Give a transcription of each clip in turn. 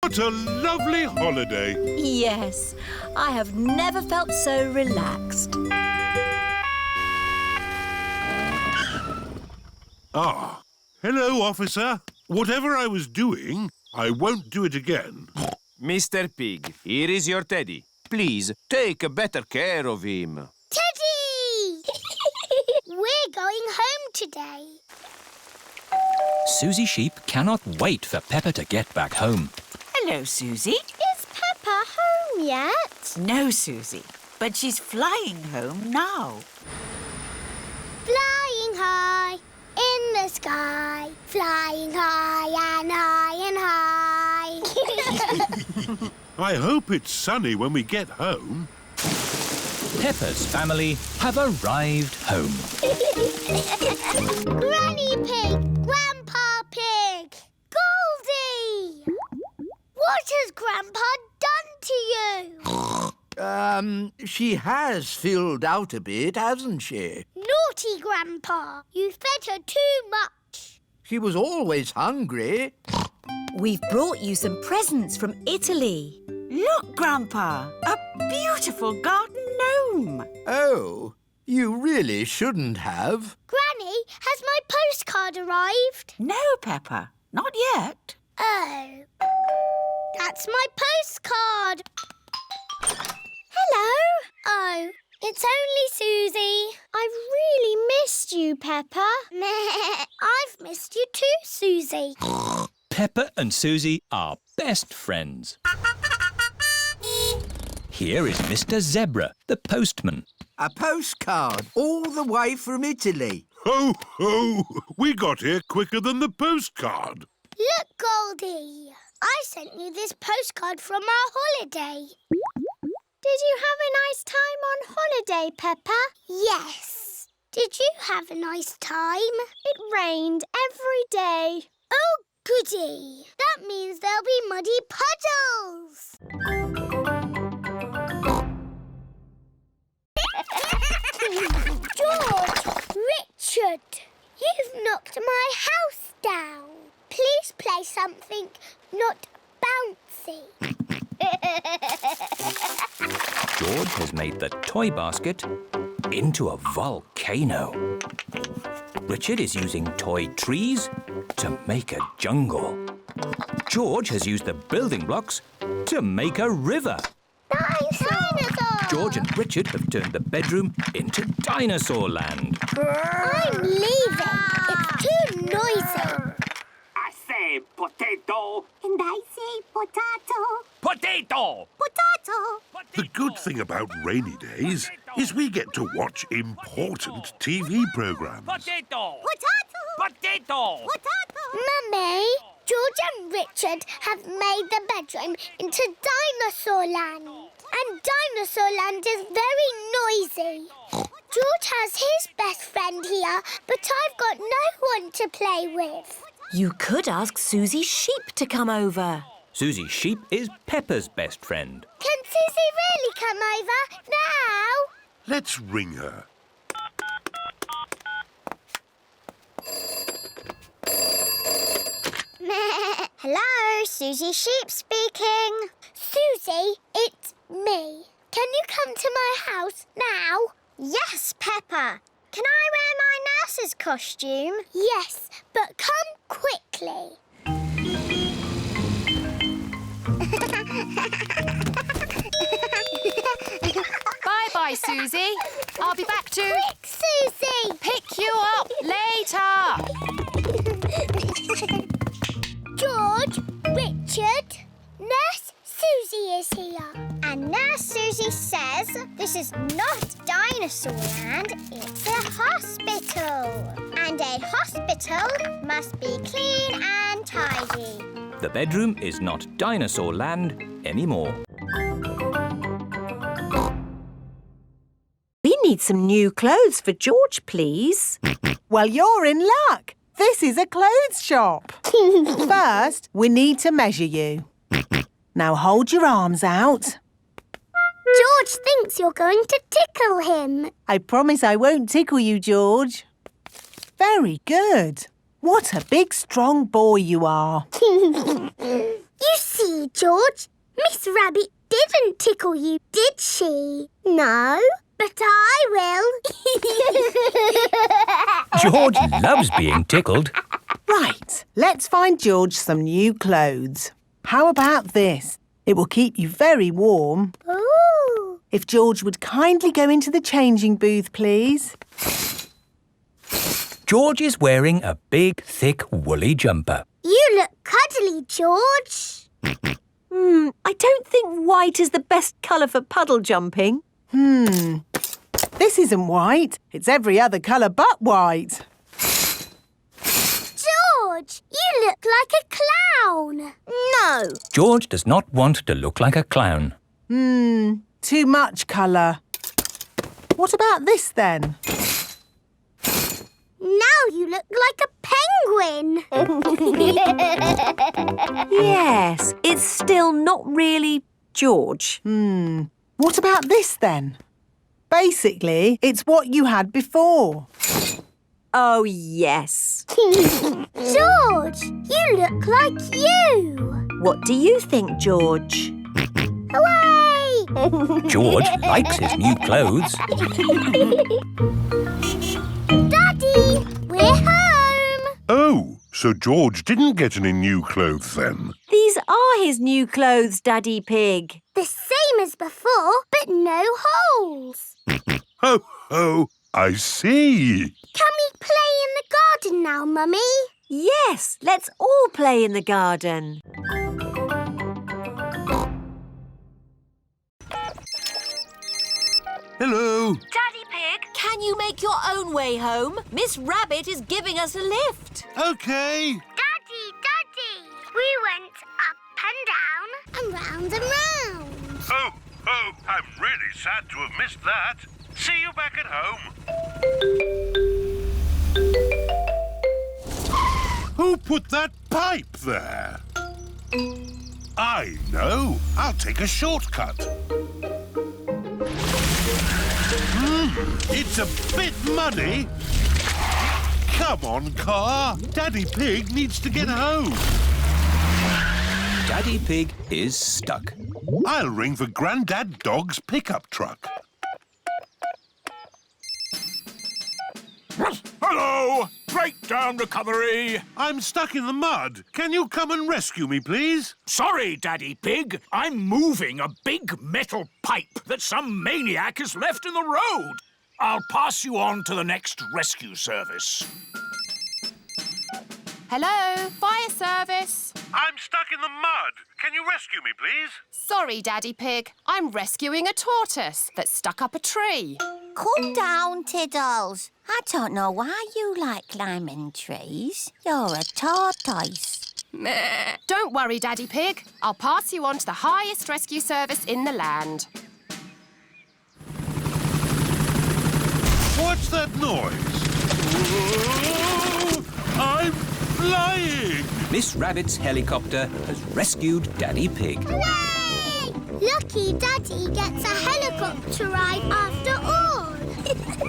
What a lovely holiday. Yes, I have never felt so relaxed. Ah, hello, officer. Whatever I was doing, I won't do it again. Mr. Pig, here is your teddy. Please, take better care of him. Teddy! We're going home today. Suzy Sheep cannot wait for Peppa to get back home. Hello, Susie. Is Peppa home yet? No, Susie, but she's flying home now. Flying high in the sky, flying high and high and high. I hope it's sunny when we get home. Peppa's family have arrived home. Granny Pig, Grandpa Pig, Goldie! What has Grandpa done to you? She has filled out a bit, hasn't she? Naughty Grandpa, you fed her too much. She was always hungry. We've brought you some presents from Italy. Look, Grandpa, a beautiful garden gnome. Oh, you really shouldn't have. Granny, has my postcard arrived? No, Peppa, not yet. Oh, that's my postcard. Hello. Oh, it's only Susie. I've really missed you, Peppa. I've missed you too, Susie. Peppa and Suzy are best friends. Here is Mr. Zebra, the postman. A postcard all the way from Italy. Ho, ho! We got here quicker than the postcard. Look, Goldie. I sent you this postcard from our holiday. Did you have a nice time on holiday, Peppa? Yes. Did you have a nice time? It rained every day. Oh, goody. That means there'll be muddy puddles. George, Richard, you've knocked my house down. Please play something not bouncy. George has made the toy basket into a volcano. Richard is using toy trees to make a jungle. George has used the building blocks to make a river. Dinosaur! George and Richard have turned the bedroom into Dinosaur land. I'm leaving. It's too noisy. I say potato. And I say potato. Potato! Potato. The good thing about rainy days is we get to watch important TV programs. Potato! Potato. Potato! Potato. Mummy, George and Richard have made the bedroom into Dinosaur Land. And Dinosaur Land is very noisy. George has his best friend here, but I've got no one to play with. You could ask Suzy Sheep to come over. Suzy Sheep is Peppa's best friend. Can Susie really come over now? Let's ring her. Hello, Suzy Sheep speaking. Susie, it's me. Can you come to my house now? Yes, Peppa. Can I wear my nurse's costume? Yes, but come quickly. Bye-bye, Susie. I'll be back to Quick, Susie! pick you up later. George, Richard, Nurse Susie is here. And Nurse Susie says this is not Dinosaur Land, it's a hospital. And a hospital must be clean and tidy. The bedroom is not Dinosaur land anymore. We need some new clothes for George, please. Well, you're in luck. This is a clothes shop. First, we need to measure you. Now hold your arms out. George thinks you're going to tickle him. I promise I won't tickle you, George. Very good. What a big, strong boy you are. You see, George, Miss Rabbit didn't tickle you, did she? No, but I will. George loves being tickled. Right, let's find George some new clothes. How about this? It will keep you very warm. Ooh. If George would kindly go into the changing booth, please. George is wearing a big, thick, woolly jumper. You look cuddly, George. I don't think white is the best colour for puddle jumping. This isn't white. It's every other colour but white. George, you look like a clown. No. George does not want to look like a clown. Too much colour. What about this then? Now you look like a penguin. Yes, it's still not really George. What about this then? Basically, it's what you had before. Oh, yes. George, you look like you. What do you think, George? Hooray! George likes his new clothes. Daddy, we're home. Oh, so George didn't get any new clothes then? These are his new clothes, Daddy Pig. The same as before, but no holes. Ho, ho, I see. Can we play in the garden now, Mummy? Yes, let's all play in the garden. Hello. Daddy Pig, can you make your own way home? Miss Rabbit is giving us a lift. Okay. Daddy, we went up and down and round and round. Oh, I'm really sad to have missed that. See you back at home. Who put that pipe there? I know. I'll take a shortcut. It's a bit muddy. Come on, car. Daddy Pig needs to get home. Daddy Pig is stuck. I'll ring for Grandad Dog's pickup truck. Hello! Breakdown recovery! I'm stuck in the mud. Can you come and rescue me, please? Sorry, Daddy Pig. I'm moving a big metal pipe that some maniac has left in the road. I'll pass you on to the next rescue service. Hello, fire service. I'm stuck in the mud. Can you rescue me, please? Sorry, Daddy Pig. I'm rescuing a tortoise that's stuck up a tree. Calm down, Tiddles. I don't know why you like climbing trees. You're a tortoise. Don't worry, Daddy Pig. I'll pass you on to the highest rescue service in the land. What's that noise? Whoa! I'm flying! Miss Rabbit's helicopter has rescued Daddy Pig. Hooray! Lucky Daddy gets a helicopter ride after all.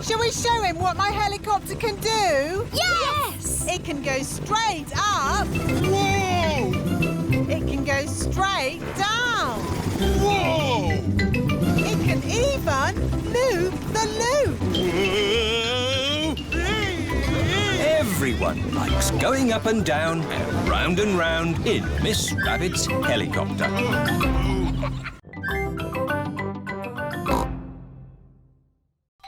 Shall we show him what my helicopter can do? Yes! It can go straight up. Whoa! It can go straight down. Whoa! It can even loop the loop. Everyone likes going up and down and round in Miss Rabbit's helicopter.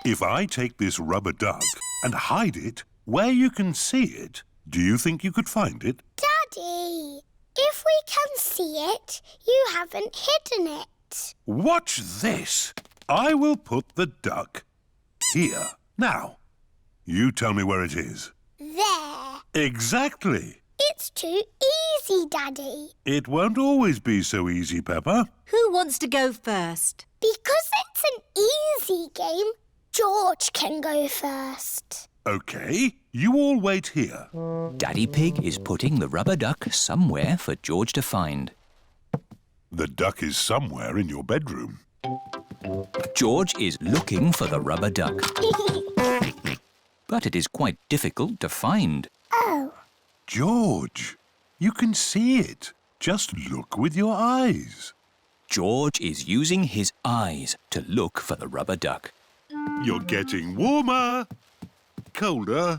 If I take this rubber duck and hide it where you can see it, do you think you could find it? Daddy, if we can see it, you haven't hidden it. Watch this. I will put the duck here. Now, you tell me where it is. There. Exactly. It's too easy, Daddy. It won't always be so easy, Peppa. Who wants to go first? Because it's an easy game, George can go first. OK, you all wait here. Daddy Pig is putting the rubber duck somewhere for George to find. The duck is somewhere in your bedroom. George is looking for the rubber duck. But it is quite difficult to find. Oh. George, you can see it. Just look with your eyes. George is using his eyes to look for the rubber duck. You're getting warmer. Colder.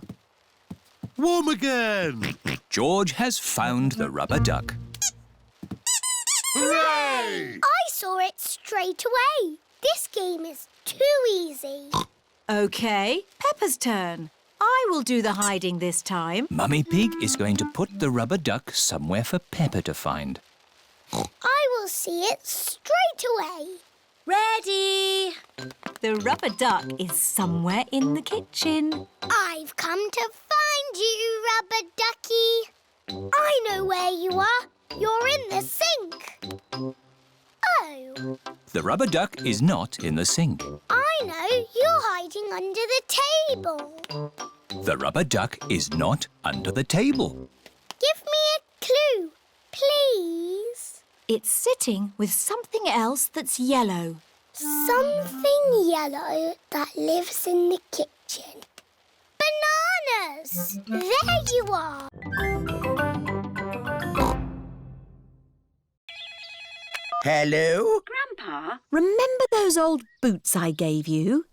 Warm again. George has found the rubber duck. Hooray! I saw it straight away. This game is too easy. OK, Peppa's turn. I will do the hiding this time. Mummy Pig is going to put the rubber duck somewhere for Peppa to find. I will see it straight away. Ready? The rubber duck is somewhere in the kitchen. I've come to find you, rubber ducky. I know where you are. You're in the sink. Oh. The rubber duck is not in the sink. I know. You're hiding under the table. The rubber duck is not under the table. Give me a clue, please. It's sitting with something else that's yellow. Something yellow that lives in the kitchen. Bananas! There you are. Hello? Grandpa? Remember those old boots I gave you?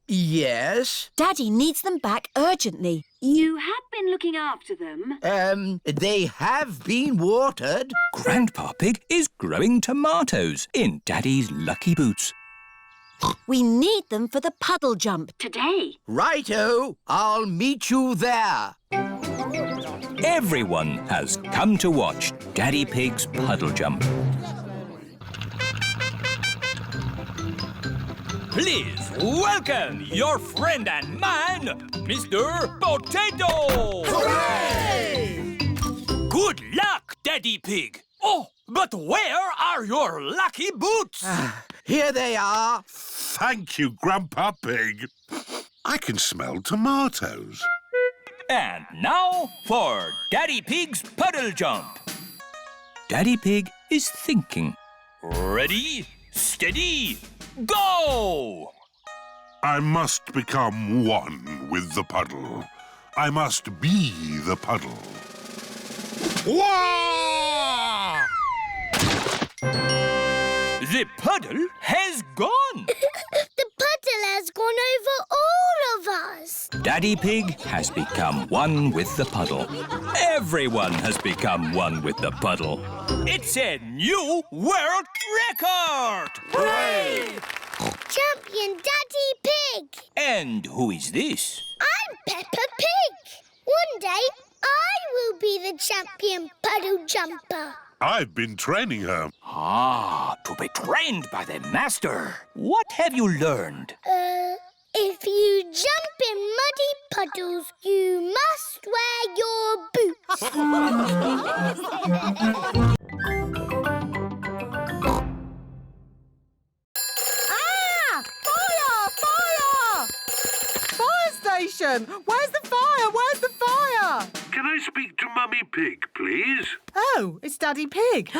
Yes. Daddy needs them back urgently. You have been looking after them. They have been watered. Grandpa Pig is growing tomatoes in Daddy's lucky boots. We need them for the puddle jump. Today. Righto, I'll meet you there. Everyone has come to watch Daddy Pig's puddle jump. Please welcome your friend and mine, Mr. Potato! Hooray! Good luck, Daddy Pig. Oh, but where are your lucky boots? Here they are. Thank you, Grandpa Pig. I can smell tomatoes. And now for Daddy Pig's puddle jump. Daddy Pig is thinking. Ready, steady, go! I must become one with the puddle. I must be the puddle. Wah! The puddle has gone. The puddle has gone over all of us. Daddy Pig has become one with the puddle. Everyone has become one with the puddle. It's a new world record! Hooray! Champion Daddy Pig. And who is this? I'm Peppa Pig. One day, I will be the champion puddle jumper. I've been training her. Ah, to be trained by the master. What have you learned? If you jump in muddy puddles, you must wear your boots. Ah! Fire! Fire! Fire station! Where's the fire? Where's the fire? Can I speak to Mummy Pig, please? Oh, it's Daddy Pig.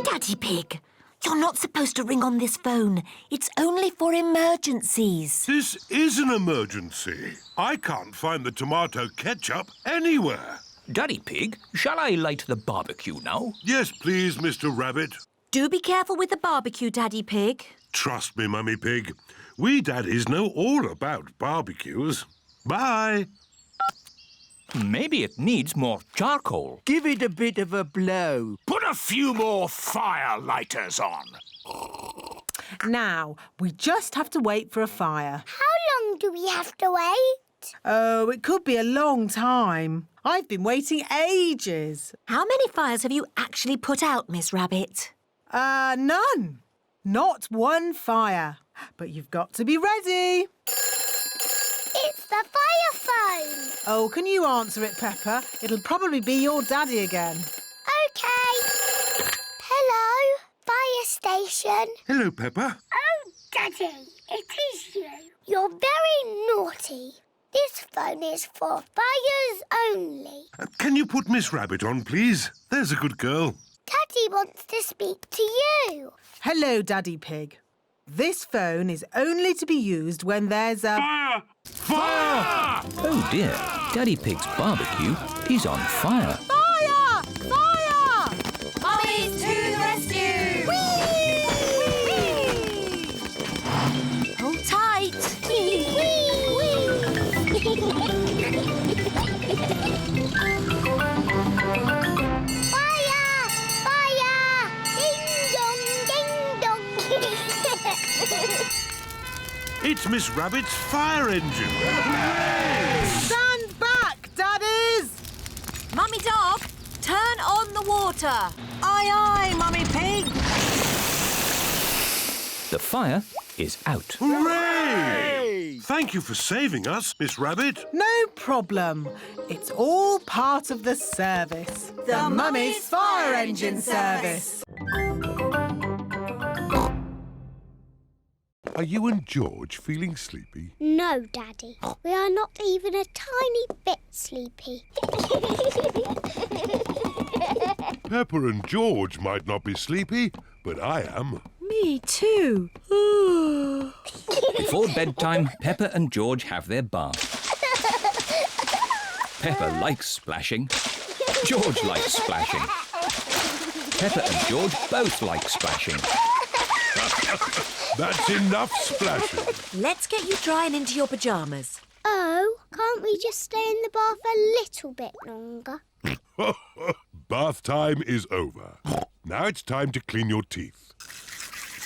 Daddy Pig, you're not supposed to ring on this phone. It's only for emergencies. This is an emergency. I can't find the tomato ketchup anywhere. Daddy Pig, shall I light the barbecue now? Yes, please, Mr. Rabbit. Do be careful with the barbecue, Daddy Pig. Trust me, Mummy Pig. We daddies know all about barbecues. Bye. Maybe it needs more charcoal. Give it a bit of a blow. Put a few more fire lighters on. Now, we just have to wait for a fire. How long do we have to wait? Oh, it could be a long time. I've been waiting ages. How many fires have you actually put out, Miss Rabbit? None. Not one fire. But you've got to be ready. It's the fire phone. Oh, can you answer it, Peppa? It'll probably be your daddy again. OK. Hello, fire station. Hello, Peppa. Oh, Daddy, it is you. You're very naughty. This phone is for fires only. Can you put Miss Rabbit on, please? There's a good girl. Daddy wants to speak to you. Hello, Daddy Pig. This phone is only to be used when there's a... Fire! Fire! Oh dear, Daddy Pig's barbecue is on fire. Fire! Fire! It's Miss Rabbit's fire engine. Stand back, Daddies! Mummy Dog, turn on the water. Aye, aye, Mummy Pig. The fire is out. Hooray! Thank you for saving us, Miss Rabbit. No problem. It's all part of the service. The Mummy's Fire Engine Service. Are you and George feeling sleepy? No, Daddy. We are not even a tiny bit sleepy. Peppa and George might not be sleepy, but I am. Me too. Before bedtime, Peppa and George have their bath. Peppa likes splashing. George likes splashing. Peppa and George both like splashing. That's enough splashing. Let's get you drying into your pyjamas. Oh, can't we just stay in the bath a little bit longer? Bath time is over. Now it's time to clean your teeth.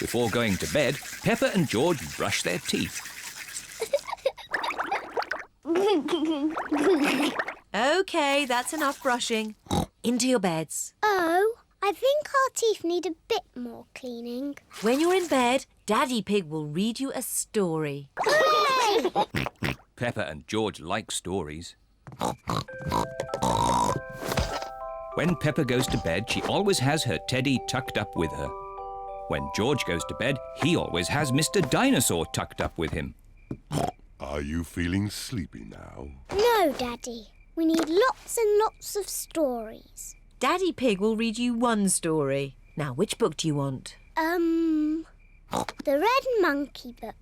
Before going to bed, Peppa and George brush their teeth. OK, that's enough brushing. Into your beds. Oh, I think our teeth need a bit more cleaning. When you're in bed, Daddy Pig will read you a story. Hooray! Peppa and George like stories. When Peppa goes to bed, she always has her teddy tucked up with her. When George goes to bed, he always has Mr. Dinosaur tucked up with him. Are you feeling sleepy now? No, Daddy. We need lots and lots of stories. Daddy Pig will read you one story. Now, which book do you want? The Red Monkey book.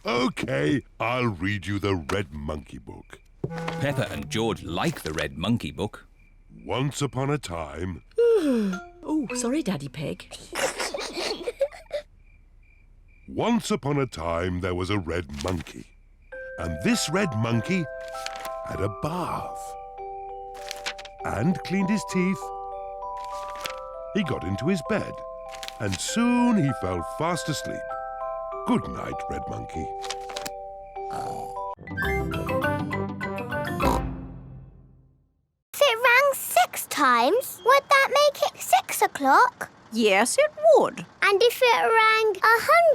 OK, I'll read you the Red Monkey book. Peppa and George like the Red Monkey book. Once upon a time... Oh, sorry, Daddy Pig. Once upon a time, there was a red monkey. And this red monkey had a bath. And cleaned his teeth. He got into his bed. And soon he fell fast asleep. Good night, Red Monkey. If it rang 6 times, would that make it 6 o'clock? Yes, it would. And if it rang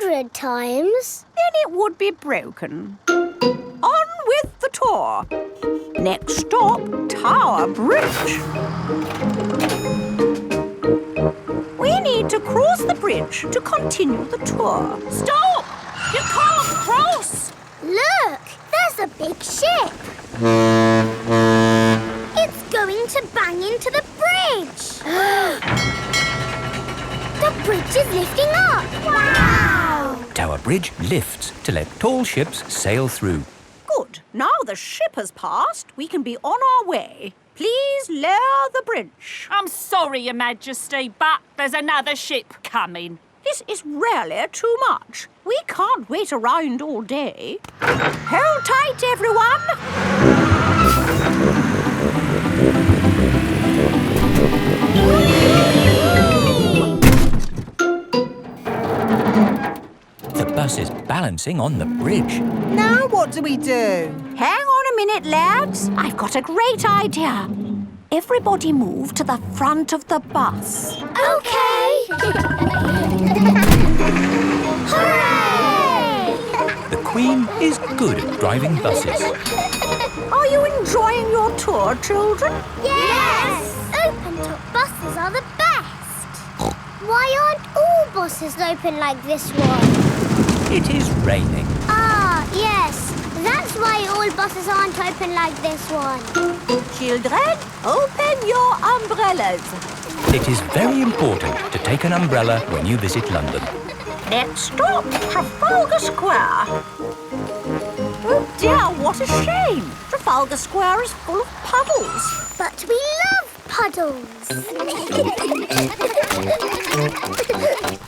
100 times? Then it would be broken. On with the tour. Next stop, Tower Bridge. We need to cross the bridge to continue the tour. Stop! You can't cross! Look, there's a big ship. It's going to bang into the bridge. The bridge is lifting up. Wow! Tower Bridge lifts to let tall ships sail through. Good. Now the ship has passed, we can be on our way. Please lower the bridge. I'm sorry, Your Majesty, but there's another ship coming. This is really too much. We can't wait around all day. Hold tight, everyone. The bus is balancing on the bridge. Now what do we do? Hang on a minute, lads. I've got a great idea. Everybody move to the front of the bus. OK! Hooray! The Queen is good at driving buses. Are you enjoying your tour, children? Yes! Open-top buses are the best. Why aren't all buses open like this one? It is raining. Ah, yes. That's why all buses aren't open like this one. Children, open your umbrellas. It is very important to take an umbrella when you visit London. Next stop, Trafalgar Square. Oh dear, what a shame. Trafalgar Square is full of puddles. But we love puddles.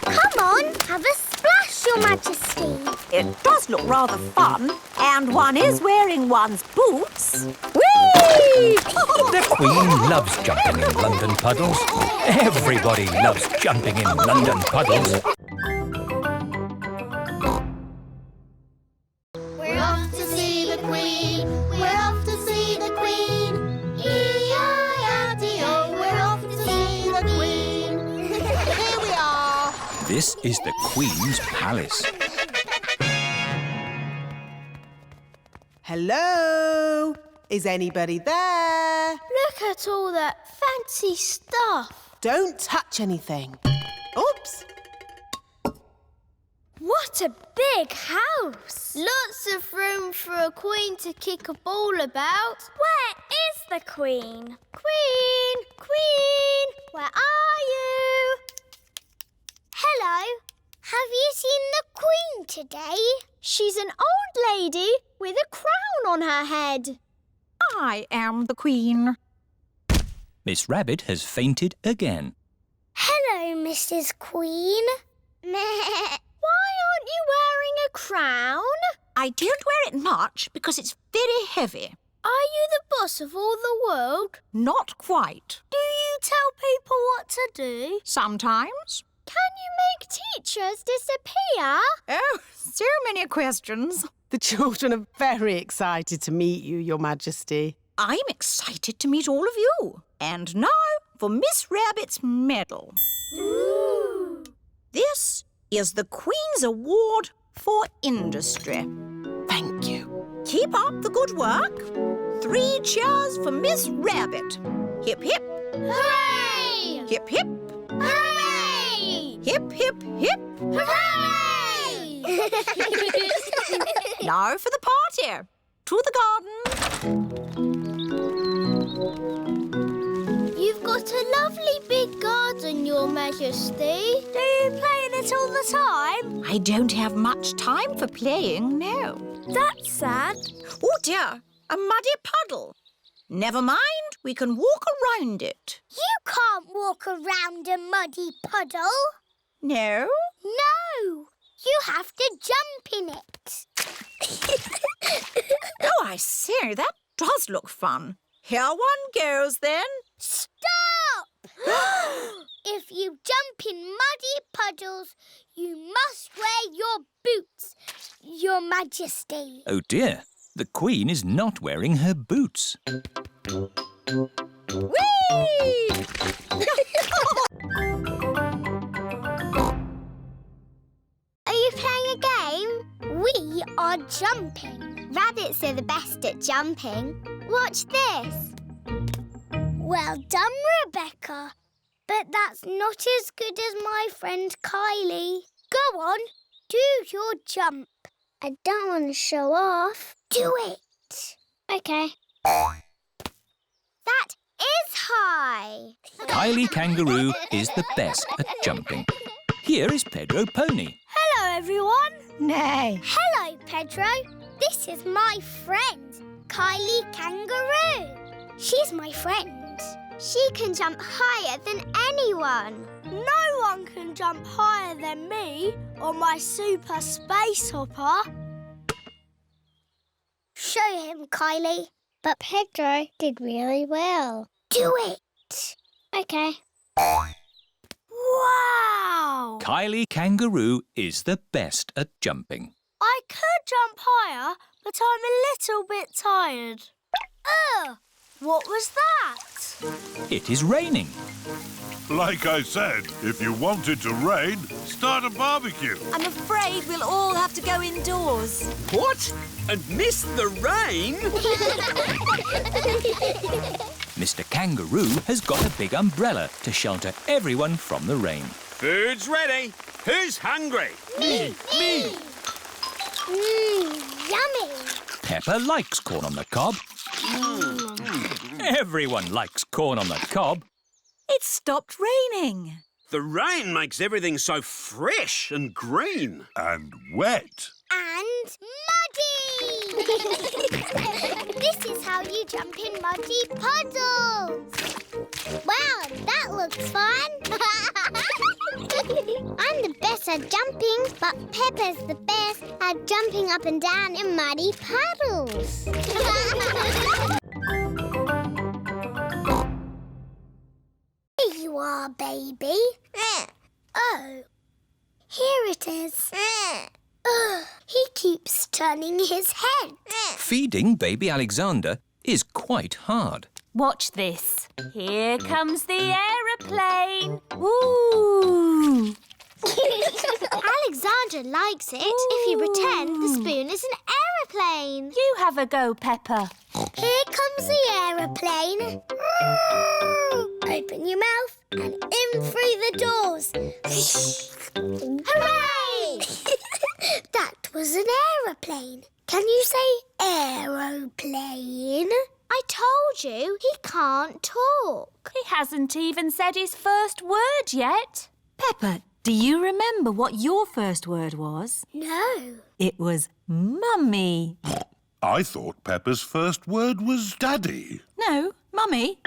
Come on, have a splash, Your Majesty. It does look rather fun. And one is wearing one's boots. Whee! The Queen loves jumping in London puddles. Everybody loves jumping in London puddles. This is the Queen's palace. Hello? Is anybody there? Look at all that fancy stuff. Don't touch anything. Oops. What a big house. Lots of room for a queen to kick a ball about. Where is the queen? Queen! Queen! Where are you? Hello. Have you seen the queen today? She's an old lady with a crown on her head. I am the Queen. Miss Rabbit has fainted again. Hello, Mrs. Queen. Why aren't you wearing a crown? I don't wear it much because it's very heavy. Are you the boss of all the world? Not quite. Do you tell people what to do? Sometimes. Can you make teachers disappear? Oh, so many questions. The children are very excited to meet you, Your Majesty. I'm excited to meet all of you. And now for Miss Rabbit's medal. Ooh. This is the Queen's Award for Industry. Thank you. Keep up the good work. 3 cheers for Miss Rabbit. Hip, hip. Hooray! Hip, hip. Hooray! Hip, hip, hip. Hooray! Now for the party. To the garden. You've got a lovely big garden, Your Majesty. Do you play in it all the time? I don't have much time for playing, no. That's sad. Oh dear, a muddy puddle. Never mind, we can walk around it. You can't walk around a muddy puddle. No? No, you have to jump in it. Oh, I see, that does look fun. Here one goes then. Stop! If you jump in muddy puddles, you must wear your boots, Your Majesty. Oh dear, the Queen is not wearing her boots. Whee! Are you playing a game? We are jumping. Rabbits are the best at jumping. Watch this. Well done, Rebecca. But that's not as good as my friend Kylie. Go on, do your jump. I don't want to show off. Do it. OK. That is high. Kylie Kangaroo is the best at jumping. Here is Pedro Pony. Hello, everyone. Nay. Hello, Pedro. This is my friend, Kylie Kangaroo. She's my friend. She can jump higher than anyone. No one can jump higher than me or my super space hopper. Show him, Kylie. But Pedro did really well. Do it. OK. Wow! Kylie Kangaroo is the best at jumping. I could jump higher, but I'm a little bit tired. Ugh! What was that? It is raining. Like I said, if you want it to rain, start a barbecue. I'm afraid we'll all have to go indoors. What? And miss the rain? Mr. Kangaroo has got a big umbrella to shelter everyone from the rain. Food's ready. Who's hungry? Me! Yummy! Peppa likes corn on the cob. Everyone likes corn on the cob. It's stopped raining. The rain makes everything so fresh and green. And wet. And muddy! This is how you jump in muddy puddles. Wow, that looks fun. I'm the best at jumping, but Peppa's the best at jumping up and down in muddy puddles. Here you are, baby. Oh, here it is. He keeps turning his head. Feeding baby Alexander is quite hard. Watch this. Here comes the aeroplane. Woo! Alexandra likes it if you pretend the spoon is an aeroplane. You have a go, Peppa. Here comes the aeroplane. Open your mouth and in through the doors. Hooray! That was an aeroplane. Can you say aeroplane? I told you he can't talk. He hasn't even said his first word yet. Peppa, do you remember what your first word was? No. It was mummy. I thought Peppa's first word was daddy. No, mummy.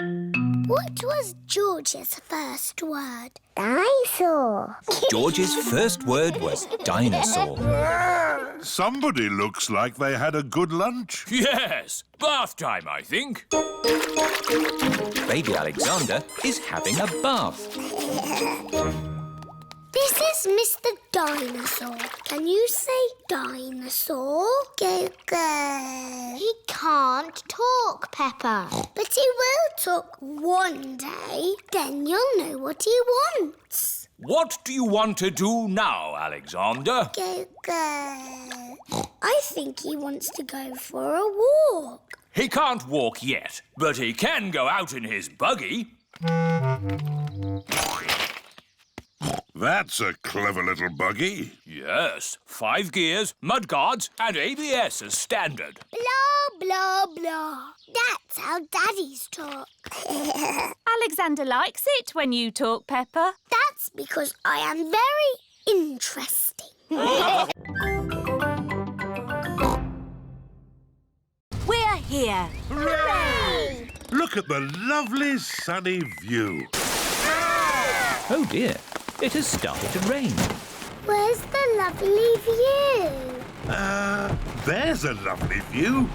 What was George's first word? Dinosaur. George's first word was dinosaur. Somebody looks like they had a good lunch. Yes, bath time, I think. Baby Alexander is having a bath. This is Mr. Dinosaur. Can you say dinosaur? Go, go. He can't talk, Peppa. But he will talk one day. Then you'll know what he wants. What do you want to do now, Alexander? Go, go. I think he wants to go for a walk. He can't walk yet, but he can go out in his buggy. That's a clever little buggy. Yes, 5 gears, mudguards and ABS as standard. Blah, blah, blah. That's how daddies talk. Alexander likes it when you talk, Peppa. That's because I am very interesting. We're here. Hooray! Look at the lovely sunny view. Oh dear, it has started to rain. Where's the lovely view? There's a lovely view.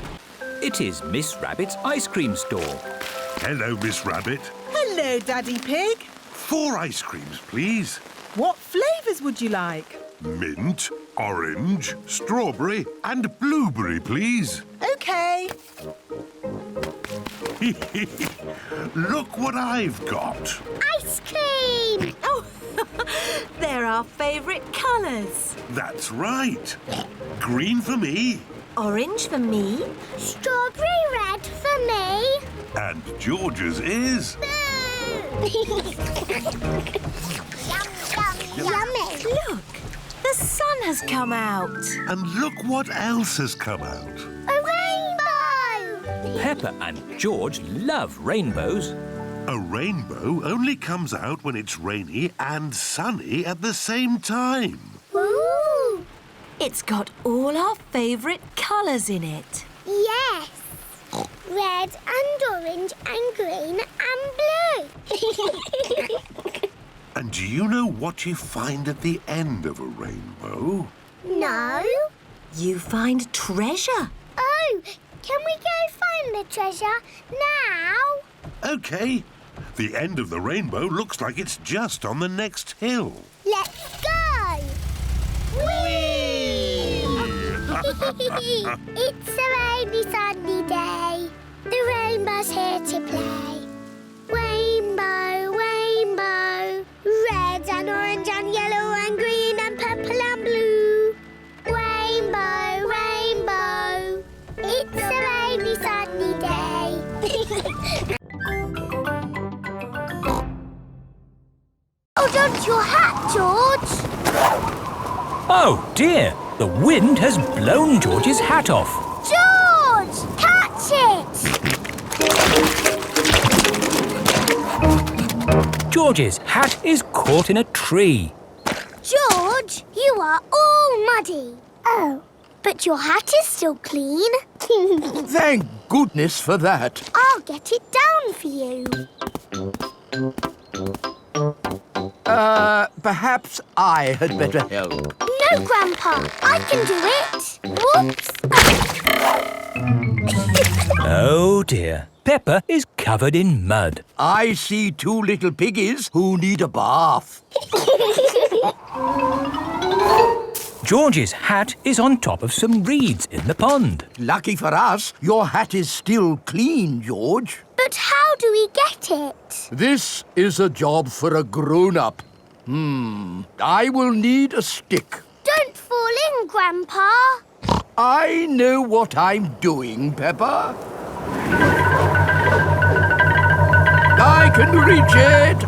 It is Miss Rabbit's ice cream store. Hello, Miss Rabbit. Hello, Daddy Pig. 4 ice creams, please. What flavours would you like? Mint, orange, strawberry and blueberry, please. OK. Look what I've got. Ice cream! Oh, they're our favourite colours. That's right. Green for me Orange for me. Strawberry red for me. and George's is... Yummy. Look, the sun has come out. And look what else has come out. A rainbow! Peppa and George love rainbows. A rainbow only comes out when it's rainy and sunny at the same time. Ooh! It's got all our favourite colours in it. Yes. Red and orange and green and blue. And do you know what you find at the end of a rainbow? No. You find treasure. Oh, can we go find the treasure now? OK. The end of the rainbow looks like it's just on the next hill. Let's go! Whee! It's a rainy, sunny day. The rainbow's here to play. Rainbow, rainbow, red and orange and yellow and green and purple and blue. Rainbow, rainbow, it's a rainy, sunny day. Hold on to your hat, George. Oh dear, the wind has blown George's hat off. George, catch it! George's hat is caught in a tree. George, you are all muddy. Oh, but your hat is still clean. Thank goodness for that. I'll get it down for you. Perhaps I had better help. No, Grandpa, I can do it. Whoops. Oh dear, Peppa is covered in mud. I see 2 little piggies who need a bath. George's hat is on top of some reeds in the pond. Lucky for us, your hat is still clean, George. But how do we get it? This is a job for a grown-up. I will need a stick. Don't fall in, Grandpa. I know what I'm doing, Peppa. I can reach it.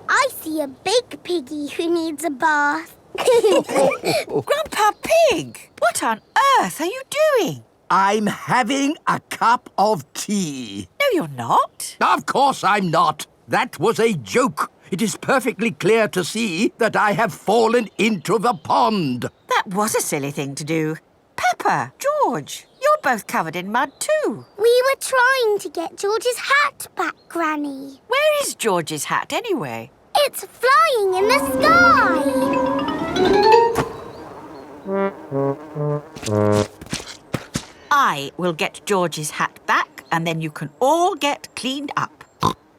I see a big piggy who needs a bath. Grandpa Pig, what on earth are you doing? I'm having a cup of tea. No, you're not. Of course I'm not. That was a joke. It is perfectly clear to see that I have fallen into the pond. That was a silly thing to do. Peppa, George, you're both covered in mud too. We were trying to get George's hat back, Granny. Where is George's hat anyway? It's flying in the sky. I will get George's hat back and then you can all get cleaned up.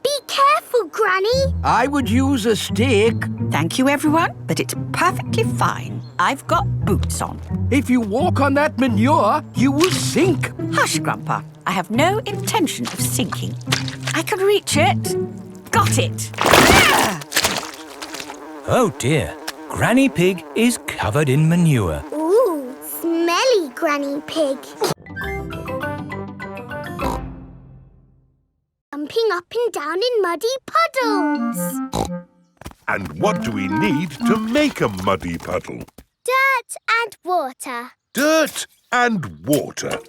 Be careful, Granny. I would use a stick. Thank you, everyone, but it's perfectly fine. I've got boots on. If you walk on that manure, you will sink. Hush, Grandpa. I have no intention of sinking. I can reach it. Got it. Oh dear, Granny Pig is covered in manure. Ooh, smelly Granny Pig. Jumping up and down in muddy puddles. And what do we need to make a muddy puddle? Dirt and water. Dirt and water.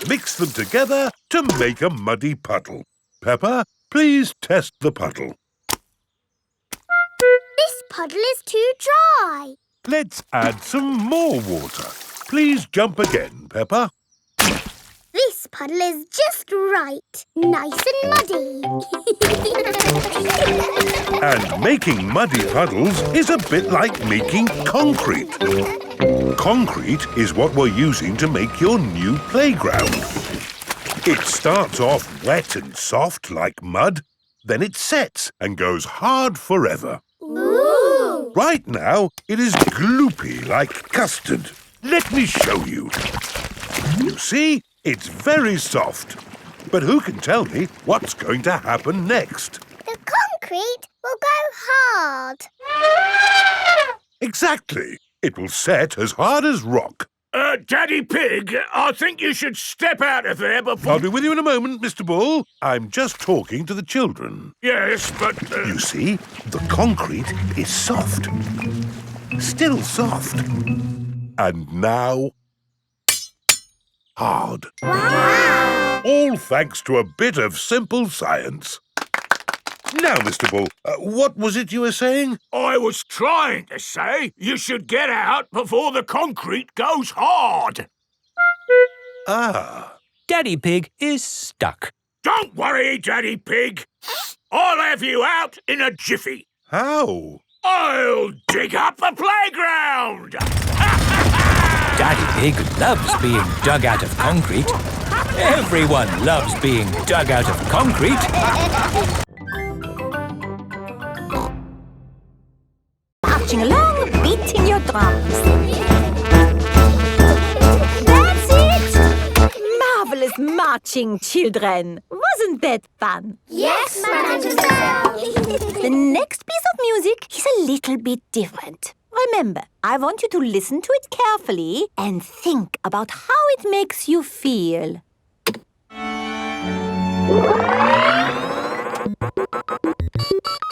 Mix them together to make a muddy puddle. Peppa, please test the puddle. This puddle is too dry. Let's add some more water. Please jump again, Peppa. This puddle is just right. Nice and muddy. And making muddy puddles is a bit like making concrete. Concrete is what we're using to make your new playground. It starts off wet and soft like mud, then it sets and goes hard forever. Ooh! Right now, it is gloopy like custard. Let me show you. You see, it's very soft. But who can tell me what's going to happen next? The concrete will go hard. Exactly. It will set as hard as rock. Daddy Pig, I think you should step out of there before... I'll be with you in a moment, Mr. Bull. I'm just talking to the children. Yes, but... You see, the concrete is soft. Still soft. And now... hard. Wow! All thanks to a bit of simple science. Now, Mr. Bull, what was it you were saying? I was trying to say you should get out before the concrete goes hard. Ah. Daddy Pig is stuck. Don't worry, Daddy Pig. I'll have you out in a jiffy. How? I'll dig up the playground. Daddy Pig loves being dug out of concrete. Everyone loves being dug out of concrete. Marching along, beating your drums. That's it! Marvelous marching, children. Wasn't that fun? Yes, Madame Gazelle. The next piece of music is a little bit different. Remember, I want you to listen to it carefully and think about how it makes you feel.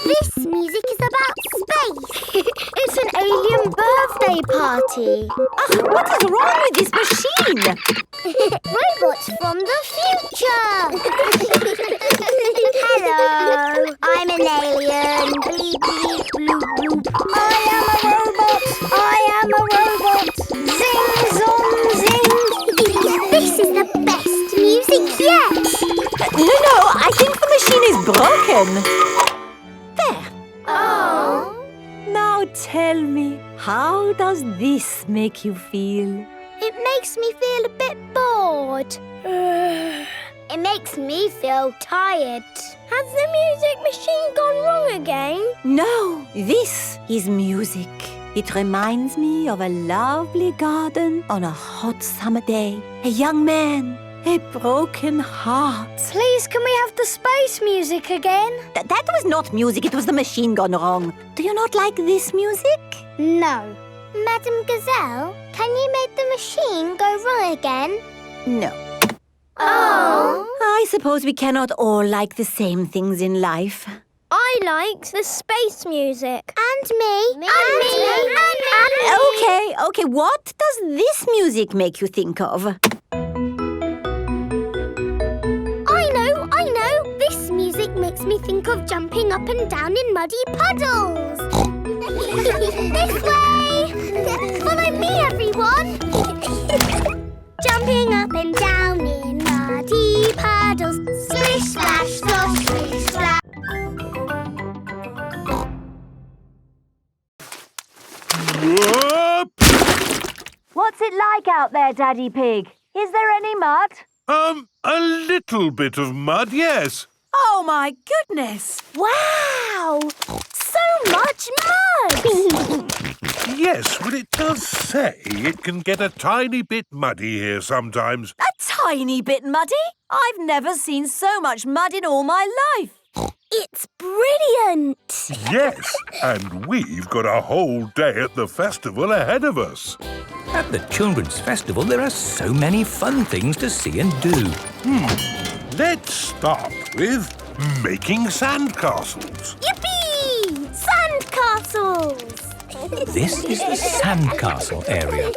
This music is about space. It's an alien birthday party. What is wrong with this machine? Robots from the future. Hello, I'm an alien. Bleep, bleep, bloop, bloop. I am a robot. I am a robot. Zing, zong, zing. This is the best music yet. No, I think the machine is broken. There. Oh. Now tell me, how does this make you feel? It makes me feel a bit bored. It makes me feel tired. Has the music machine gone wrong again? No, this is music. It reminds me of a lovely garden on a hot summer day. A young man, A broken heart. Please, can we have the space music again? That was not music, it was the machine gone wrong. Do you not like this music? No. Madam Gazelle, can you make the machine go wrong again? No. Oh. I suppose we cannot all like the same things in life. I like the space music. And me. And me. Okay, what does this music make you think of? I know. This music makes me think of jumping up and down in muddy puddles. This way! Follow me, everyone! Jumping up and down in muddy puddles. Splish, splash, slosh, splish, splash. Whoop! What's it like out there, Daddy Pig? Is there any mud? A little bit of mud, yes. Oh, my goodness! Wow! So much mud! Yes, well, it does say it can get a tiny bit muddy here sometimes. A tiny bit muddy? I've never seen so much mud in all my life. It's brilliant! Yes, and we've got a whole day at the festival ahead of us. At the Children's Festival, there are so many fun things to see and do. Let's start with making sandcastles. Yippee! Sandcastles! This is the sandcastle area.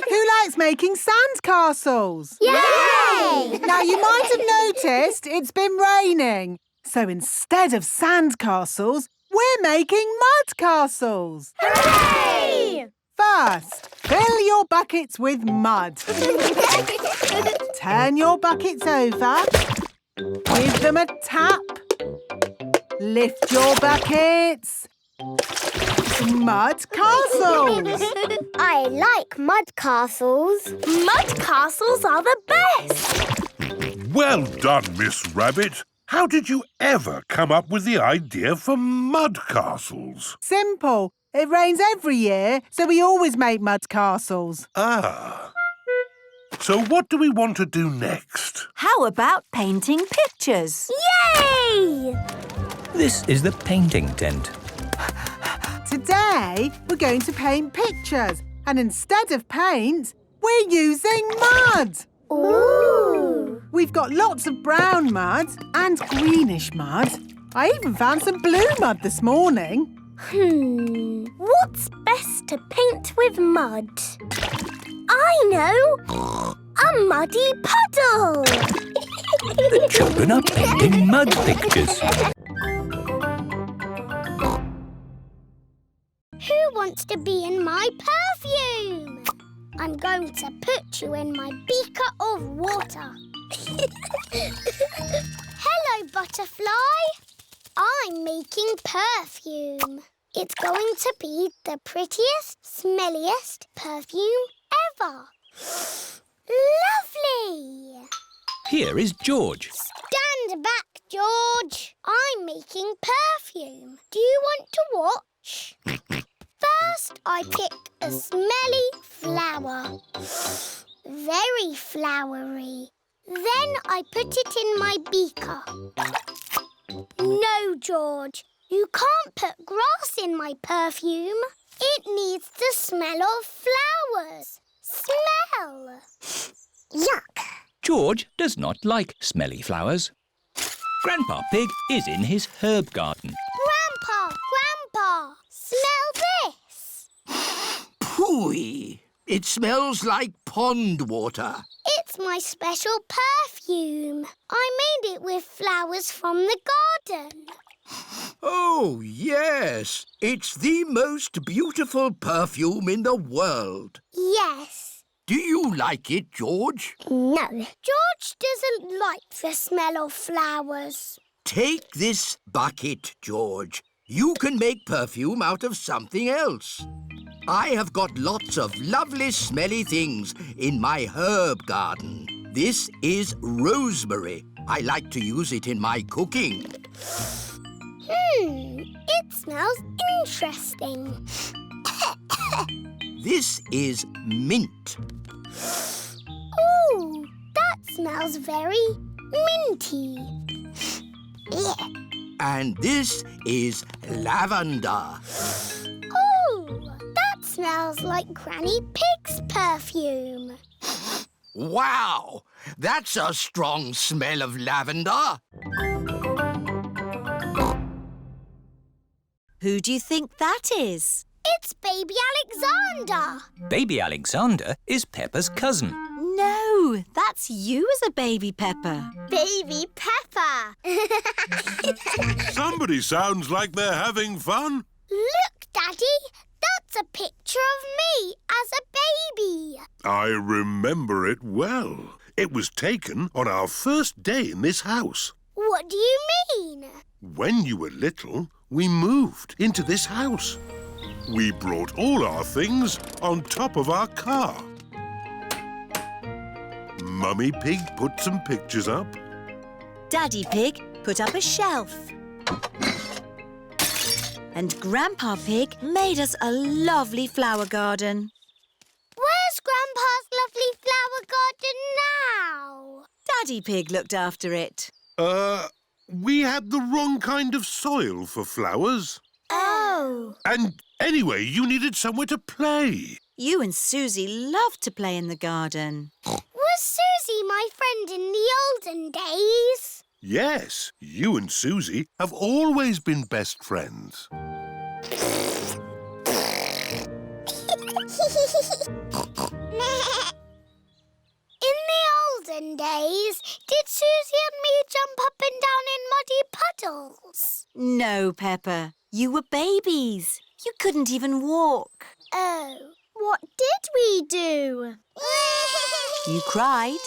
Who likes making sandcastles? Yay! Now, you might have noticed it's been raining. So instead of sandcastles, we're making mud castles. Hooray! First, fill your buckets with mud. Turn your buckets over. Give them a tap. Lift your buckets. Mud castles. I like mud castles. Mud castles are the best. Well done, Miss Rabbit. How did you ever come up with the idea for mud castles? Simple. It rains every year, so we always make mud castles. Ah. So what do we want to do next? How about painting pictures? Yay! This is the painting tent. Today, we're going to paint pictures. And instead of paint, we're using mud. Ooh! We've got lots of brown mud and greenish mud. I even found some blue mud this morning. What's best to paint with mud? I know! A muddy puddle! The children are painting mud pictures. Who wants to be in my perfume? I'm going to put you in my beaker of water. Hello, butterfly. I'm making perfume. It's going to be the prettiest, smelliest perfume ever. Lovely! Here is George. Stand back, George. I'm making perfume. Do you want to watch? First, I pick a smelly flower. Very flowery. Then I put it in my beaker. No, George. You can't put grass in my perfume. It needs the smell of flowers. Smell! Yuck! George does not like smelly flowers. Grandpa Pig is in his herb garden. Grandpa! Smell this! Phooey! It smells like pond water. It's my special perfume. I made it with flowers from the garden. Oh, yes. It's the most beautiful perfume in the world. Yes. Do you like it, George? No. George doesn't like the smell of flowers. Take this bucket, George. You can make perfume out of something else. I have got lots of lovely smelly things in my herb garden. This is rosemary. I like to use it in my cooking. It smells interesting. This is mint. Ooh, that smells very minty. Yeah. And this is lavender. Oh, that smells like Granny Pig's perfume. Wow! That's a strong smell of lavender. Who do you think that is? It's Baby Alexander. Baby Alexander is Peppa's cousin. No, that's you as a baby Peppa. Baby Peppa. Somebody sounds like they're having fun. Look, Daddy. That's a picture of me as a baby. I remember it well. It was taken on our first day in this house. What do you mean? When you were little, we moved into this house. We brought all our things on top of our car. Mummy Pig put some pictures up. Daddy Pig put up a shelf. And Grandpa Pig made us a lovely flower garden. Where's Grandpa's lovely flower garden now? Daddy Pig looked after it. We had the wrong kind of soil for flowers. Oh. And anyway, you needed somewhere to play. You and Susie loved to play in the garden. Was Susie my friend in the olden days? Yes, you and Susie have always been best friends. In the olden days, did Susie and me jump up and down in muddy puddles? No, Peppa. You were babies. You couldn't even walk. Oh, what did we do? You cried.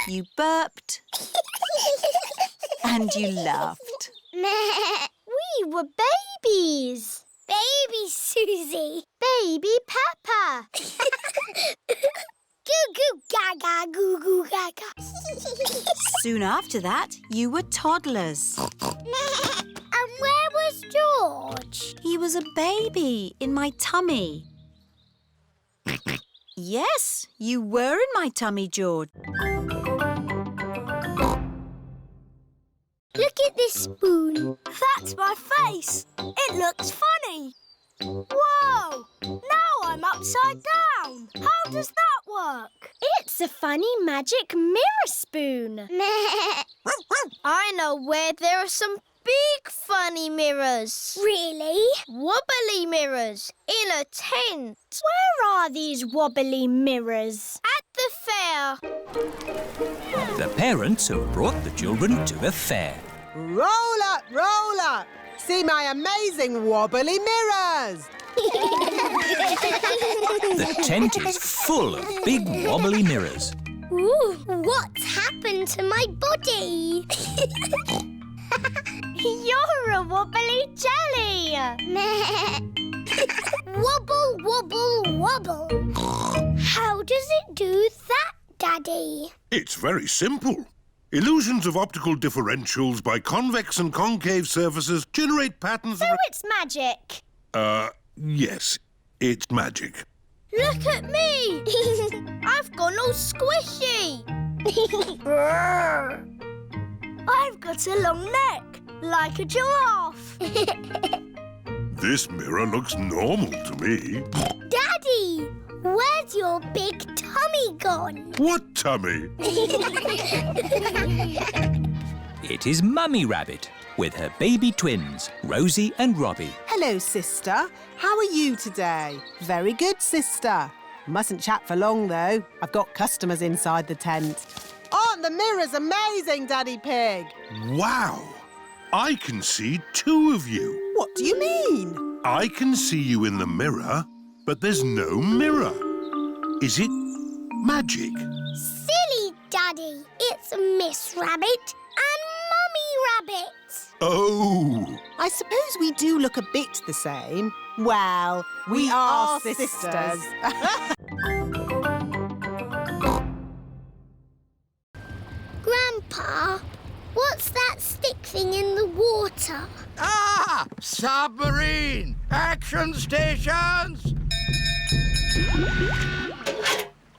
You burped. And you laughed. We were babies. Baby Susie. Baby Peppa. Goo goo gaga, goo goo gaga. Soon after that, you were toddlers. And where was George? He was a baby in my tummy. Yes, you were in my tummy, George. Look at this spoon. That's my face. It looks funny. Whoa! Now I'm upside down. How does that work? It's a funny magic mirror spoon. I know where there are some big funny mirrors. Really? Wobbly mirrors in a tent. Where are these wobbly mirrors? At the fair. The parents have brought the children to the fair. Roll up, roll up. See my amazing wobbly mirrors. The tent is full of big wobbly mirrors. Ooh, what's happened to my body? You're a wobbly jelly. Wobble, wobble, wobble. How does it do that, Daddy? It's very simple. Illusions of optical differentials by convex and concave surfaces generate patterns... So it's magic? Yes, it's magic. Look at me! I've gone all squishy. I've got a long neck, like a giraffe. This mirror looks normal to me. Daddy, where's your big tummy gone? What tummy? It is Mummy Rabbit with her baby twins, Rosie and Robbie. Hello, sister. How are you today? Very good, sister. Mustn't chat for long, though. I've got customers inside the tent. Aren't the mirrors amazing, Daddy Pig? Wow! I can see two of you. What do you mean? I can see you in the mirror, but there's no mirror. Is it magic? Silly, Daddy. It's Miss Rabbit and Mummy Rabbit. Oh! I suppose we do look a bit the same. Well, we are sisters. Grandpa, what's that stick thing in the water? Ah! Submarine! Action stations!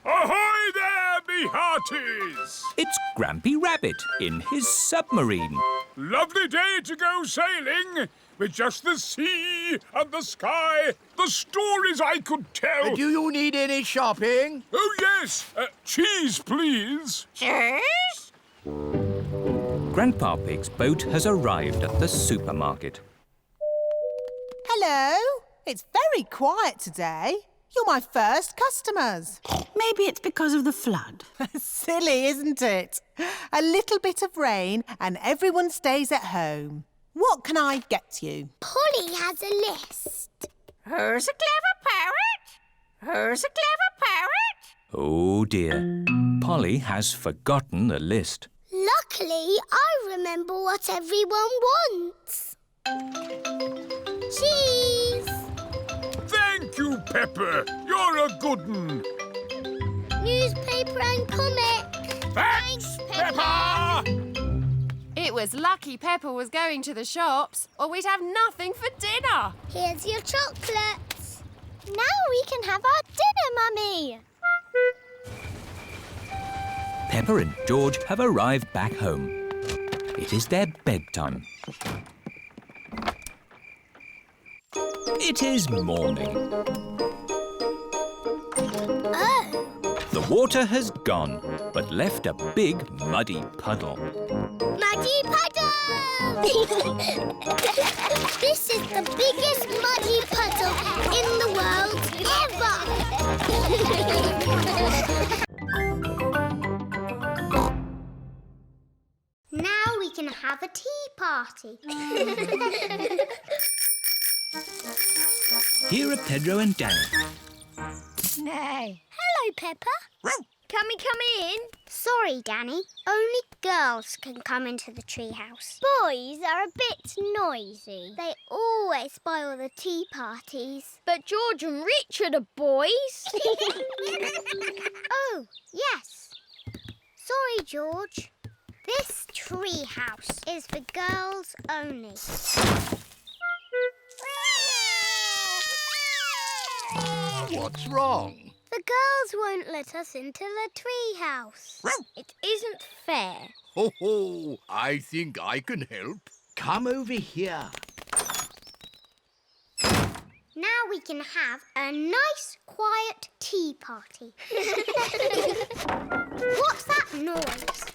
Ahoy there, me me hearties! It's Grampy Rabbit in his submarine. Lovely day to go sailing with just the sea and the sky, the stories I could tell. Do you need any shopping? Oh, yes. Cheese, please. Cheese? Grandpa Pig's boat has arrived at the supermarket. Hello. It's very quiet today. You're my first customers. Maybe it's because of the flood. Silly, isn't it? A little bit of rain and everyone stays at home. What can I get you? Polly has a list. Who's a clever parrot? Who's a clever parrot? Oh dear. Polly has forgotten the list. Luckily, I remember what everyone wants. Cheese! Thank you, Pepper. You're a good un. Newspaper and comic. Thanks, Peppa! It was lucky Peppa was going to the shops, or we'd have nothing for dinner. Here's your chocolates. Now we can have our dinner, Mummy. Peppa and George have arrived back home. It is their bedtime. It is morning. Oh. The water has gone, but left a big muddy puddle. Muddy puddle! This is the biggest muddy puddle in the world ever! Now we can have a tea party. Here are Pedro and Danny. Nay. Hello, Peppa. Can we come in? Sorry, Danny. Only girls can come into the treehouse. Boys are a bit noisy. They always spoil the tea parties. But George and Richard are boys. Oh, yes. Sorry, George. This treehouse is for girls only. What's wrong? The girls won't let us into the treehouse. It isn't fair. Ho ho! I think I can help. Come over here. Now we can have a nice, quiet tea party. What's that noise?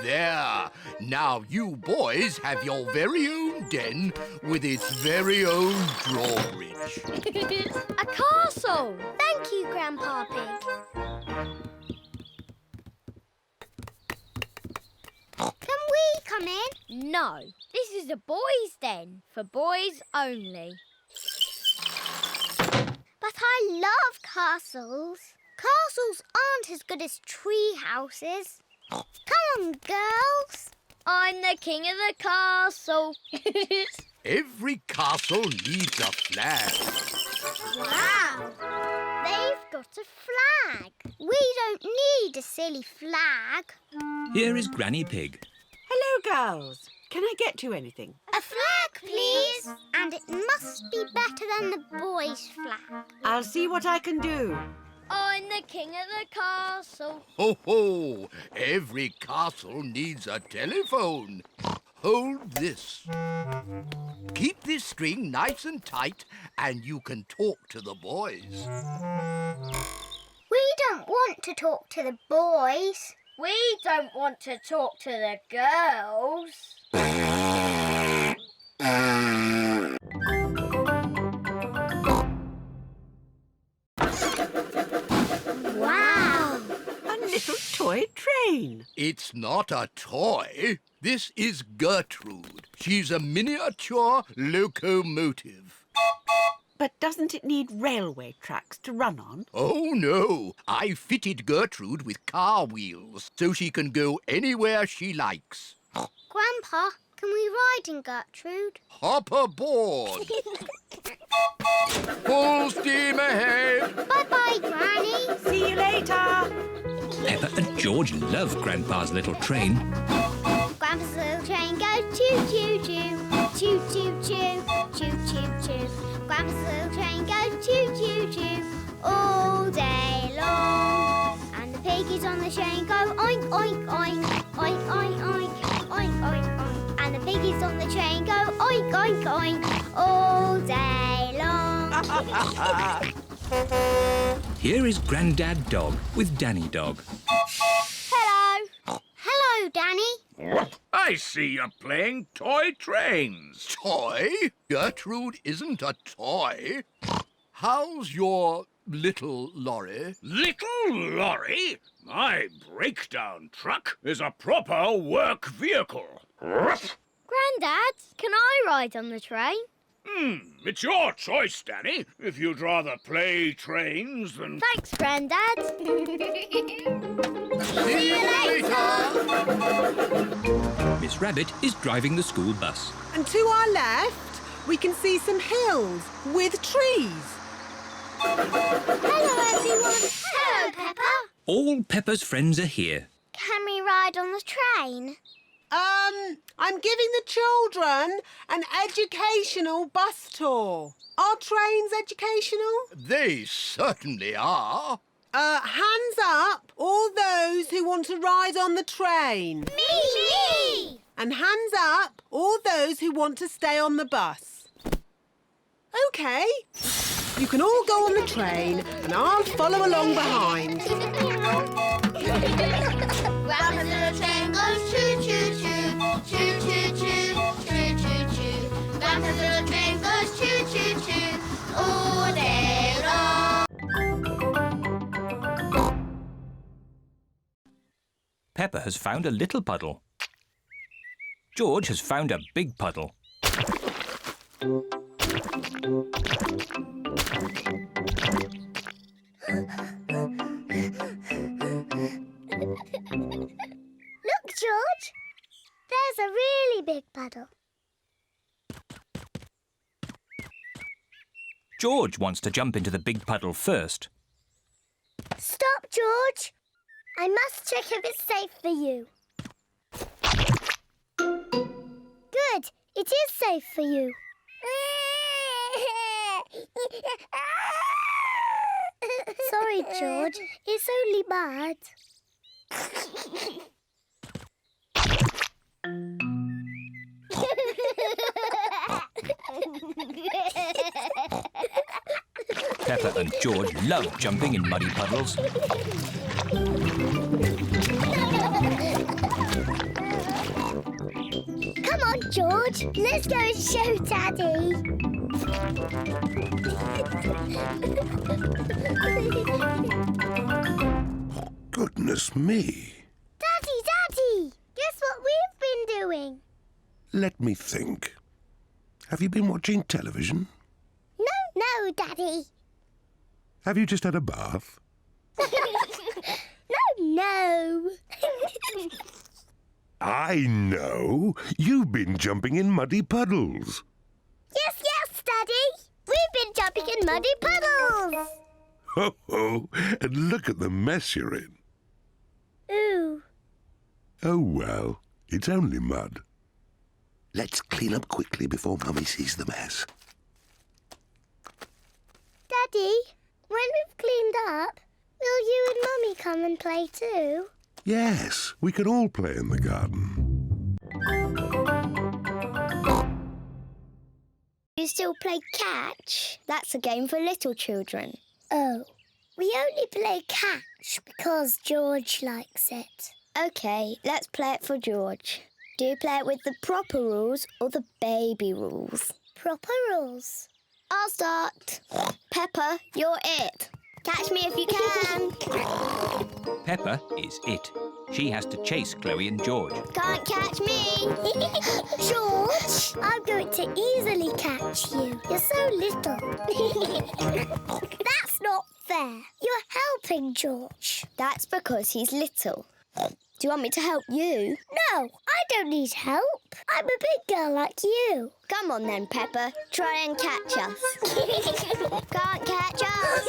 There. Now you boys have your very own den with its very own drawbridge. A castle! Thank you, Grandpa Pig. Can we come in? No. This is a boys' den, for boys only. But I love castles. Castles aren't as good as tree houses. Come on, girls. I'm the king of the castle. Every castle needs a flag. Wow! They've got a flag. We don't need a silly flag. Here is Granny Pig. Hello, girls. Can I get you anything? A flag, please. And it must be better than the boys' flag. I'll see what I can do. I'm the king of the castle. Ho ho! Every castle needs a telephone. Hold this. Keep this string nice and tight and you can talk to the boys. We don't want to talk to the boys. We don't want to talk to the girls. Wow! A little toy train. It's not a toy. This is Gertrude. She's a miniature locomotive. But doesn't it need railway tracks to run on? Oh, no. I fitted Gertrude with car wheels so she can go anywhere she likes. Grandpa, can we ride in Gertrude? Hop aboard. Full steam ahead. Bye-bye, Granny. See you later. Peppa and George love Grandpa's little train. Grandpa's little train goes choo-choo-choo. Choo-choo-choo. Choo-choo-choo. Grandpa's little train goes choo-choo-choo. all day long. And the piggies on the train go oink, oink, oink, oink, oink, oink, oink, oink, oink. And the piggies on the train go oink, oink, oink, all day long. Here is Grandad Dog with Danny Dog. Hello. Hello, Danny. I see you're playing toy trains. Toy? Gertrude isn't a toy. How's your little lorry? Little lorry? My breakdown truck is a proper work vehicle. Grandad, can I ride on the train? It's your choice, Danny. If you'd rather play trains than... Thanks, Grandad. See you later! Miss Rabbit is driving the school bus. And to our left, we can see some hills with trees. Hello, everyone. Hello, Peppa. All Peppa's friends are here. Can we ride on the train? I'm giving the children an educational bus tour. Are trains educational? They certainly are. Hands up, all those who want to ride on the train. Me! And hands up, all those who want to stay on the bus. OK. You can all go on the train and I'll follow along behind. Grandma's little train goes choo-choo-choo, choo-choo-choo, choo-choo-choo. Grandma's little train goes choo-choo-choo all day long. Peppa has found a little puddle. George has found a big puddle. Look, George. There's a really big puddle. George wants to jump into the big puddle first. Stop, George. I must check if it's safe for you. Good. It is safe for you. Sorry, George. It's only mud. Peppa and George love jumping in muddy puddles. Come on, George. Let's go and show Daddy. Goodness me. Daddy! Guess what we've been doing? Let me think. Have you been watching television? No, Daddy. Have you just had a bath? No. I know. You've been jumping in muddy puddles. Yes, Daddy. We've been jumping in muddy puddles. Ho, ho. And look at the mess you're in. Ooh. Oh, well, it's only mud. Let's clean up quickly before Mummy sees the mess. Daddy, when we've cleaned up, will you and Mummy come and play too? Yes, we can all play in the garden. You still play catch? That's a game for little children. Oh, we only play catch because George likes it. OK, let's play it for George. Do you play it with the proper rules or the baby rules? Proper rules. I'll start. Peppa, you're it. Catch me if you can. Peppa is it. She has to chase Chloe and George. Can't catch me. George, I'm going to easily catch you. You're so little. That's not fair. You're helping George. That's because he's little. Do you want me to help you? No, I don't need help. I'm a big girl like you. Come on then, Peppa. Try and catch us. Can't catch us.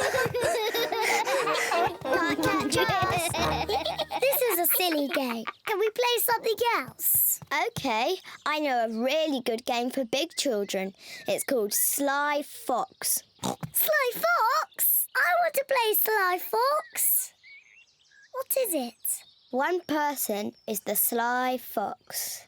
Can't catch us. This is a silly game. Can we play something else? OK, I know a really good game for big children. It's called Sly Fox. Sly Fox? I want to play Sly Fox. What is it? One person is the sly fox,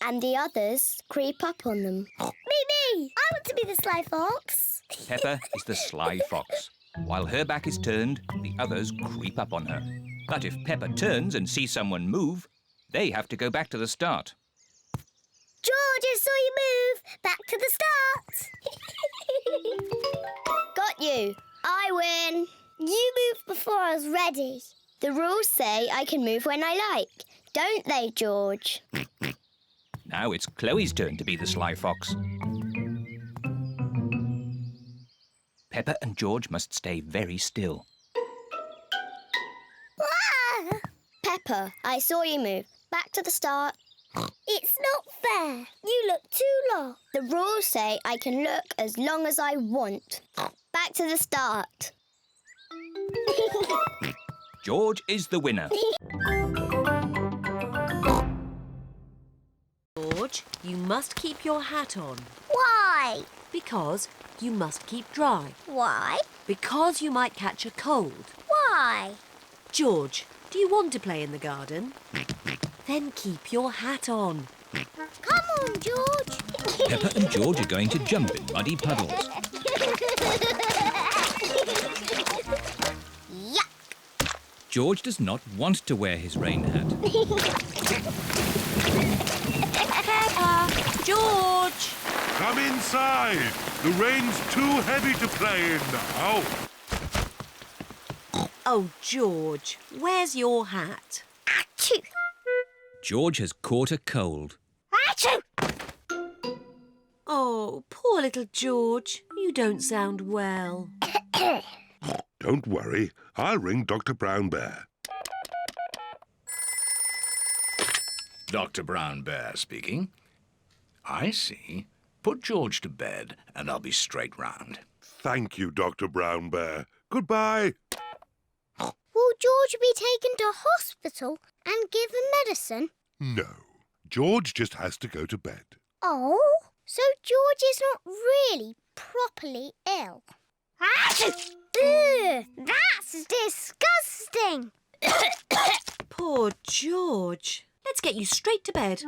and the others creep up on them. Me! I want to be the sly fox. Peppa is the sly fox. While her back is turned, the others creep up on her. But if Peppa turns and sees someone move, they have to go back to the start. George, I saw you move. Back to the start. Got you. I win. You moved before I was ready. The rules say I can move when I like, don't they, George? Now it's Chloe's turn to be the sly fox. Peppa and George must stay very still. Ah! Peppa, I saw you move. Back to the start. It's not fair. You look too long. The rules say I can look as long as I want. Back to the start. George is the winner. George, you must keep your hat on. Why? Because you must keep dry. Why? Because you might catch a cold. Why? George, do you want to play in the garden? Then keep your hat on. Come on, George. Peppa and George are going to jump in muddy puddles. Yuck! George does not want to wear his rain hat. Peppa! George! Come inside. The rain's too heavy to play in now. Oh, George, where's your hat? Achoo! George has caught a cold. Achoo! Oh, poor little George. You don't sound well. Don't worry. I'll ring Dr. Brown Bear. Dr. Brown Bear speaking. I see. Put George to bed and I'll be straight round. Thank you, Dr. Brown Bear. Goodbye. Will George be taken to hospital and given medicine? No. George just has to go to bed. Oh, so George is not really properly ill. Ugh, that's disgusting. Poor George. Let's get you straight to bed.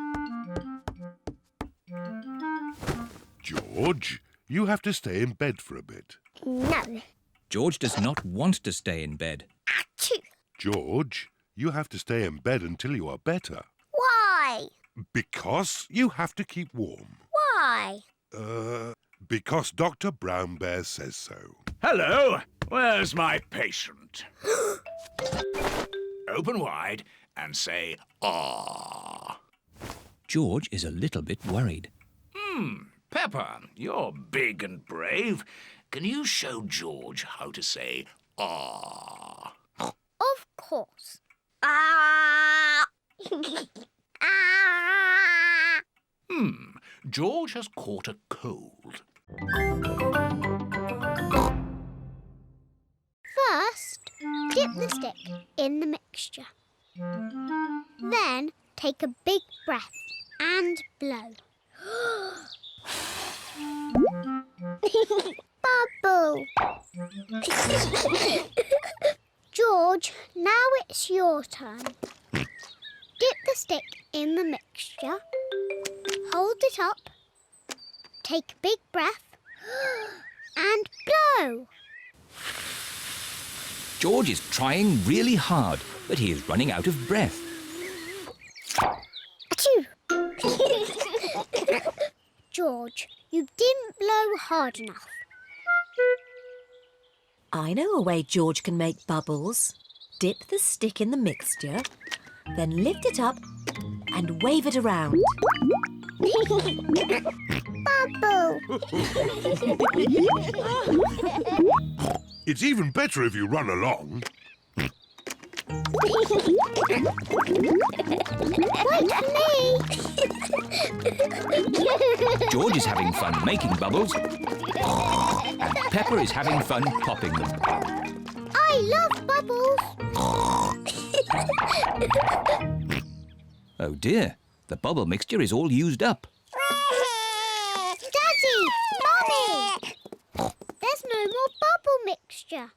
George, you have to stay in bed for a bit. No. George does not want to stay in bed. Achoo. George, you have to stay in bed until you are better. Why? Because you have to keep warm. Why? Because Dr. Brown Bear says so. Hello, where's my patient? Open wide and say, "Ah." George is a little bit worried. Peppa, you're big and brave. Can you show George how to say, "Ah"? Of course. Ah! Ah! George has caught a cold. First, dip the stick in the mixture. Then take a big breath and blow. Bubble! George, now it's your turn. Dip the stick in the mixture. Hold it up. Take a big breath. And blow. George is trying really hard, but he is running out of breath. Achoo! George, you didn't blow hard enough. I know a way George can make bubbles. Dip the stick in the mixture, then lift it up and wave it around. Bubble! It's even better if you run along. Wait for me! George is having fun making bubbles, and Peppa is having fun popping them. I love bubbles! Oh dear, the bubble mixture is all used up. Daddy! Mummy! There's no more bubble mixture.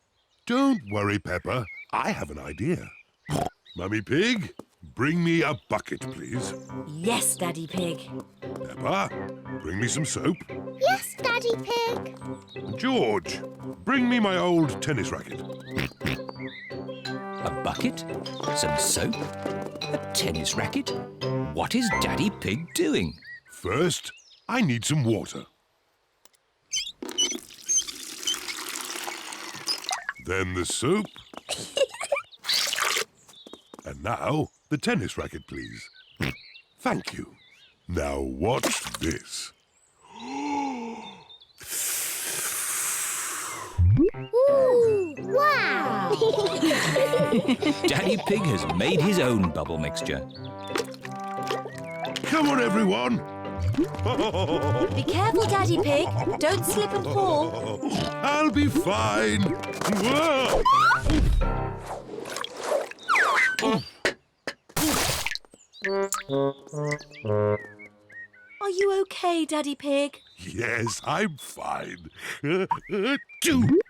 Don't worry, Peppa. I have an idea. Mummy Pig, bring me a bucket, please. Yes, Daddy Pig. Peppa, bring me some soap. Yes, Daddy Pig. George, bring me my old tennis racket. A bucket? Some soap? A tennis racket? What is Daddy Pig doing? First, I need some water. Then the soap. And now, the tennis racket, please. Thank you. Now watch this. Ooh, wow! Daddy Pig has made his own bubble mixture. Come on, everyone. Be careful, Daddy Pig. Don't slip and fall. I'll be fine. Whoa! Are you okay, Daddy Pig? Yes, I'm fine. Choo!